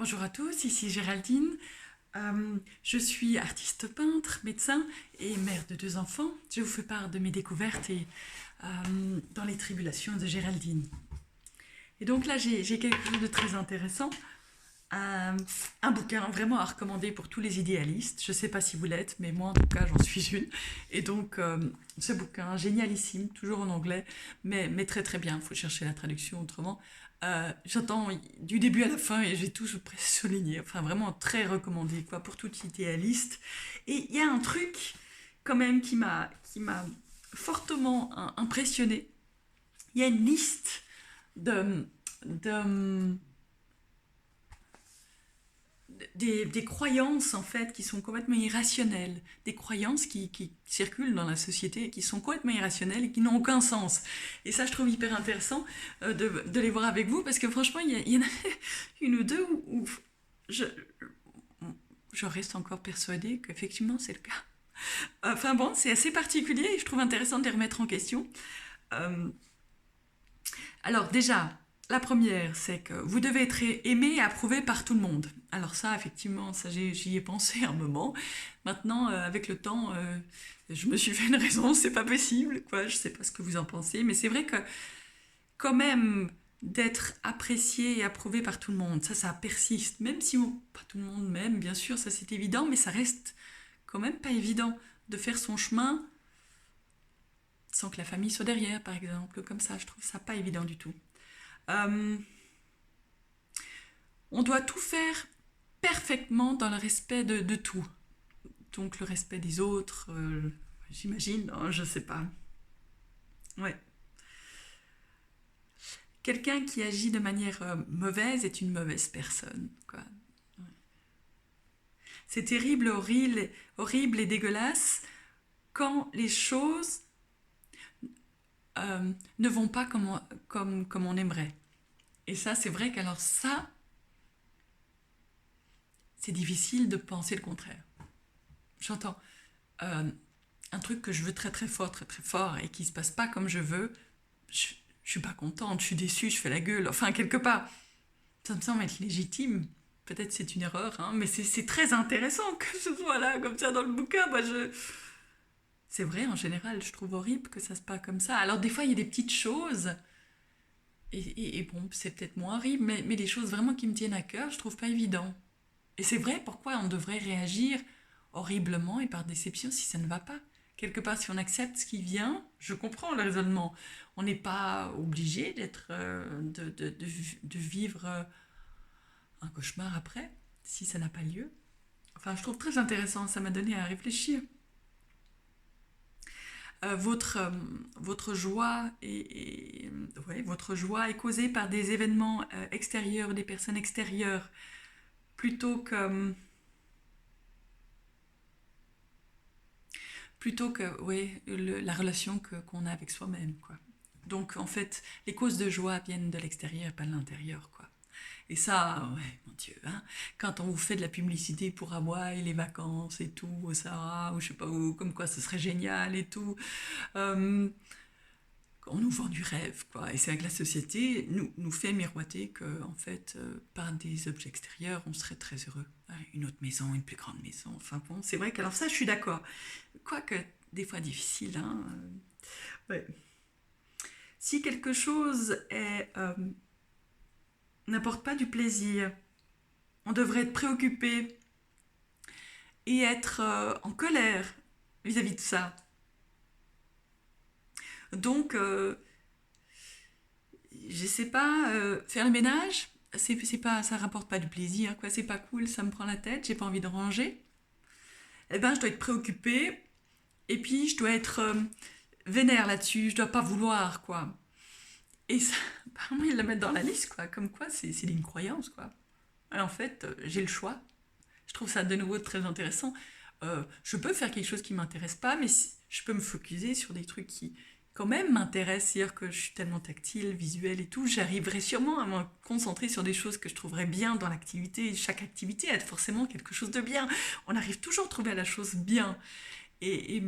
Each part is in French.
Bonjour à tous, ici Géraldine. Je suis artiste peintre, médecin et mère de 2 enfants. Je vous fais part de mes découvertes et dans les tribulations de Géraldine. Et donc là, j'ai quelque chose de très intéressant. Un, un bouquin vraiment à recommander pour tous les idéalistes. Je ne sais pas si vous l'êtes, mais moi en tout cas j'en suis une. Et donc ce bouquin, génialissime, toujours en anglais, mais très très bien. Il faut chercher la traduction autrement. J'entends du début à la fin et j'ai tout presque souligné. Enfin vraiment très recommandé quoi pour tout idéaliste. Et il y a un truc quand même qui m'a fortement impressionné. Il y a une liste de, de des croyances en fait qui sont complètement irrationnelles, des croyances qui circulent dans la société et qui sont complètement irrationnelles et qui n'ont aucun sens. Et ça, je trouve hyper intéressant de les voir avec vous parce que franchement, il y en a une ou deux où je reste encore persuadée qu'effectivement c'est le cas. Enfin bon, c'est assez particulier et je trouve intéressant de les remettre en question. Euh, alors déjà, la première, c'est que vous devez être aimé et approuvé par tout le monde. Alors ça, effectivement, ça j'y ai pensé un moment. Maintenant, avec le temps, je me suis fait une raison, c'est pas possible, quoi. Je sais pas ce que vous en pensez, mais c'est vrai que quand même d'être apprécié et approuvé par tout le monde, ça persiste. Même si pas tout le monde m'aime, bien sûr, ça c'est évident, mais ça reste quand même pas évident de faire son chemin sans que la famille soit derrière, par exemple, comme ça. Je trouve ça pas évident du tout. Euh, on doit tout faire parfaitement dans le respect de tout. Donc le respect des autres, j'imagine, hein, je sais pas. Ouais. Quelqu'un qui agit de manière mauvaise est une mauvaise personne, quoi. Ouais. C'est terrible, horrible, horrible et dégueulasse quand les choses ne vont pas comme on aimerait. Et ça, c'est vrai qu'alors ça, c'est difficile de penser le contraire. J'entends euh, un truc que je veux très très fort et qui se passe pas comme je veux, je suis pas contente, je suis déçue, je fais la gueule. Enfin, quelque part, ça me semble être légitime. Peut-être c'est une erreur, hein, mais c'est très intéressant que ce soit là, comme ça, dans le bouquin. C'est vrai, en général, je trouve horrible que ça se passe comme ça. Alors, des fois, il y a des petites choses, et bon, c'est peut-être moins horrible, mais des choses vraiment qui me tiennent à cœur, je trouve pas évident. Et c'est vrai, pourquoi on devrait réagir horriblement et par déception si ça ne va pas? Quelque part, si on accepte ce qui vient, je comprends le raisonnement. On n'est pas obligé de vivre un cauchemar après, si ça n'a pas lieu. Enfin, je trouve très intéressant, ça m'a donné à réfléchir. Votre, votre, joie ouais, votre joie est causée par des événements extérieurs, des personnes extérieures, plutôt que ouais, la relation qu'on a avec soi-même, quoi. Donc, en fait, les causes de joie viennent de l'extérieur, pas de l'intérieur, quoi. Et ça, ouais, mon Dieu, hein, quand on vous fait de la publicité pour Hawaï, les vacances et tout, au Sahara, ou je sais pas où, comme quoi ce serait génial et tout, euh, on nous vend du rêve, quoi. Et c'est vrai que la société nous fait miroiter que, en fait, par des objets extérieurs, on serait très heureux. Une autre maison, une plus grande maison. Enfin bon, c'est vrai qu'alors ça, je suis d'accord. Quoique, des fois difficile, hein. Ouais. Si quelque chose n'apporte pas du plaisir, on devrait être préoccupé et être en colère vis-à-vis de ça. Donc, je sais pas, faire le ménage, c'est pas, ça rapporte pas du plaisir, quoi. C'est pas cool, ça me prend la tête, j'ai pas envie de ranger. Eh ben, je dois être préoccupée et puis je dois être vénère là-dessus, je dois pas vouloir, quoi. Et ça, apparemment, ils la mettent dans la liste, quoi. Comme quoi, c'est une croyance, quoi. Et en fait, j'ai le choix. Je trouve ça de nouveau très intéressant. Je peux faire quelque chose qui m'intéresse pas, mais je peux me focuser sur des trucs qui, quand même, m'intéressent. C'est-à-dire que je suis tellement tactile, visuelle et tout, j'arriverai sûrement à me concentrer sur des choses que je trouverais bien dans l'activité. Chaque activité a forcément quelque chose de bien. On arrive toujours à trouver la chose bien. Et, et,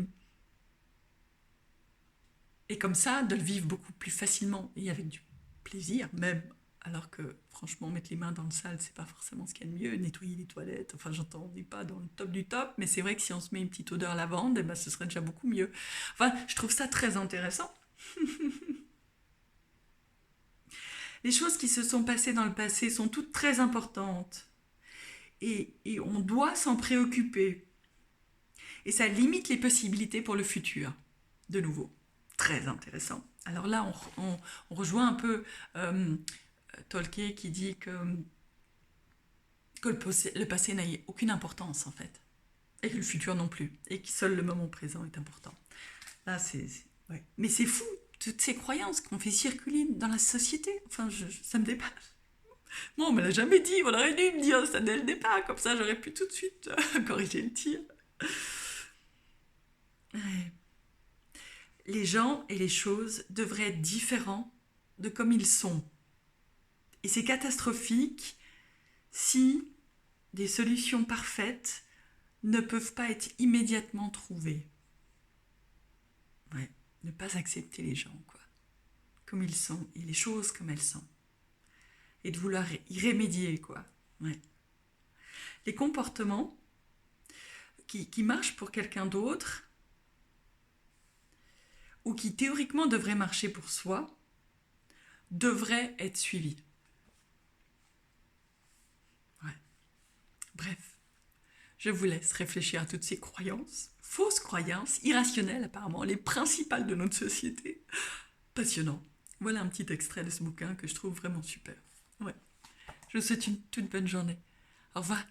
et comme ça, de le vivre beaucoup plus facilement et avec du plaisir, même Alors que, franchement, mettre les mains dans le sale, c'est pas forcément ce qu'il y a de mieux. Nettoyer les toilettes, enfin, j'entends, on n'est pas dans le top du top, mais c'est vrai que si on se met une petite odeur lavande, eh ben, ce serait déjà beaucoup mieux. Enfin, je trouve ça très intéressant. Les choses qui se sont passées dans le passé sont toutes très importantes. Et on doit s'en préoccuper. Et ça limite les possibilités pour le futur. De nouveau, très intéressant. Alors là, on rejoint un peu Tolkien qui dit que le passé n'a aucune importance en fait. Et que le futur non plus. Et que seul le moment présent est important. Là, ouais. Mais c'est fou, toutes ces croyances qu'on fait circuler dans la société. Enfin, ça me dépasse. Non, on me l'a jamais dit, on aurait dû me dire ça dès le départ, comme ça j'aurais pu tout de suite corriger le tir. Ouais. Les gens et les choses devraient être différents de comme ils sont. Et c'est catastrophique si des solutions parfaites ne peuvent pas être immédiatement trouvées. Ouais, ne pas accepter les gens, quoi, comme ils sont, et les choses comme elles sont. Et de vouloir y remédier, quoi. Ouais. Les comportements qui marchent pour quelqu'un d'autre, ou qui théoriquement devraient marcher pour soi, devraient être suivis. Ouais. Bref, je vous laisse réfléchir à toutes ces croyances, fausses croyances, irrationnelles apparemment, les principales de notre société. Passionnant. Voilà un petit extrait de ce bouquin que je trouve vraiment super. Ouais. Je vous souhaite une toute bonne journée. Au revoir.